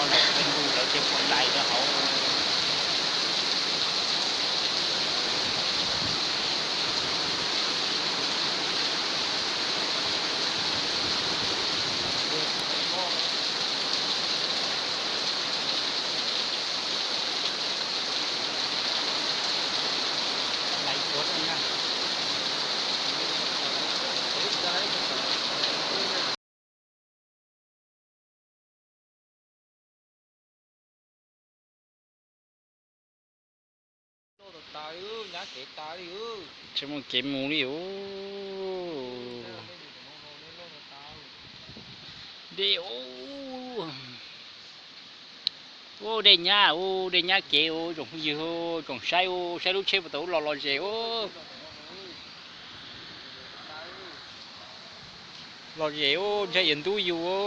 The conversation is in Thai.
เป็นดูแล้วเจ็บคนใดแล้วเขาไหลสดนะจะมึงเก็บหมูนี่โอ้เดี๋ยวโอ้เดียญ่าโอ้เดียญ่าเก๋โอ้จงยืโอ้จงใช้โอ้ใช้ลูกเชฟประตูหล่อๆเจ๋อโอ้หล่อเจ๋อโอ้ใช้ยันตู้อยู่โอ้